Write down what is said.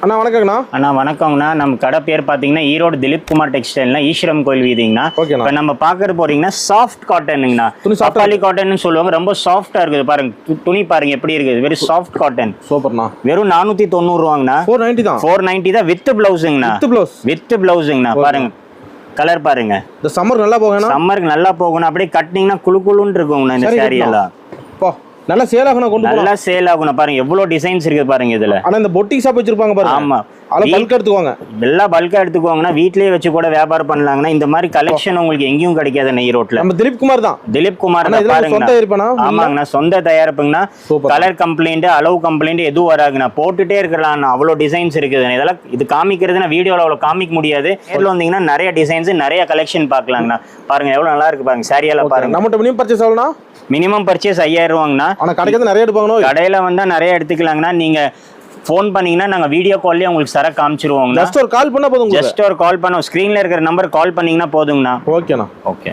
அண்ணா வணக்கங்கண்ணா. அண்ணா வணக்கங்கண்ணா. நம்ம கடை பேர் பார்த்தீங்கன்னா ஈரோடு திலீப் குமார் டெக்ஸ்டைல்னா ஈஸ்வரம் கோயில் வீதிங்கண்ணா. இப்போ நம்ம பார்க்கறது போறீங்கன்னா சாஃப்ட் காட்டனுங்கண்ணா. பப்பாளி காட்டன் சொல்லுவாங்க. ரொம்ப சாஃப்டா இருக்குது பாருங்க. துணி பாருங்க எப்படி இருக்குது. Very soft cotton. சூப்பர்ண்ணா. வெறும் 490 ரூபாங்கண்ணா. 490 தான். 490 தான் வித் பிளவுஸுங்கண்ணா. வித் பிளவுஸுங்கண்ணா. பாருங்க கலர் பாருங்க. இந்த சம்மர் நல்லா போகணும். சம்மருக்கு நல்லா போகணும். அப்படியே கட்டினீங்கன்னா குளு குளுன்னு இருக்குங்கண்ணா இந்த சாரி எல்லாம். நல்லா சேல் ஆகணும். நல்லா சேல் ஆகணும். பாருங்க எவ்வளவு டிசைன்ஸ் இருக்கு பாருங்க இதுல. ஆனா இந்த பொட்டிக் ஷாப் வச்சிருப்பாங்க பாருங்க. ஆமா. பல்கா எடுத்துக்கோங்க. எல்லாம் பல்கா எடுத்துக்கோங்கன்னா வீட்லயே வச்சு கூட வியாபாரம் பண்ணலாங்கன்னா இந்த மாதிரி கலெக்ஷன் உங்களுக்கு எங்கேயும் கிடைக்காது ஈரோட்ல. நம்ம திலீப் குமார் தான். திலீப் குமார் தான் பாருங்க. ஆமாங்கண்ணா சொந்த தயாரிப்புங்கண்ணா. கலர் கம்ப்ளைண்ட் அளவு கம்ப்ளைண்ட் எதுவும் வராதுண்ணா. போட்டுட்டே இருக்கலாம். அவ்வளவு டிசைன்ஸ் இருக்குது. இதெல்லாம் இது காமிக்கிறதுனா வீடியோல அவ்வளவு காமிக்க முடியாது. நேர்ல வந்தீங்கன்னா நிறைய டிசைன்ஸ் நிறைய கலெக்ஷன் பார்க்கலாங்கண்ணா. பாருங்க எவ்வளவு நல்லா இருக்கு பாருங்க. சாரியெல்லாம் பாருங்க. நம்மகிட்ட மினிமம் பர்ச்சேஸ் ஆகலாம். Minimum purchase 5000 ரூபாங்கண்ணா. ஆனா கடைக்கு நிறைய எடுப்பாங்க. கடையில வந்தா நிறைய எடுத்துக்கலாங்கண்ணா. நீங்க ஃபோன் பண்ணீங்கன்னா நாங்க வீடியோ கால்லயே உங்களுக்கு சரக்கு காமிச்சிருவோங்க. ஜஸ்ட் ஒரு கால் பண்ணா போதும். ஜஸ்ட் ஒரு கால் பண்ணோம். ஸ்கிரீன்ல இருக்கிற நம்பர் கால் பண்ணீங்கன்னா போதுங்கண்ணா. ஓகேண்ணா. ஓகே.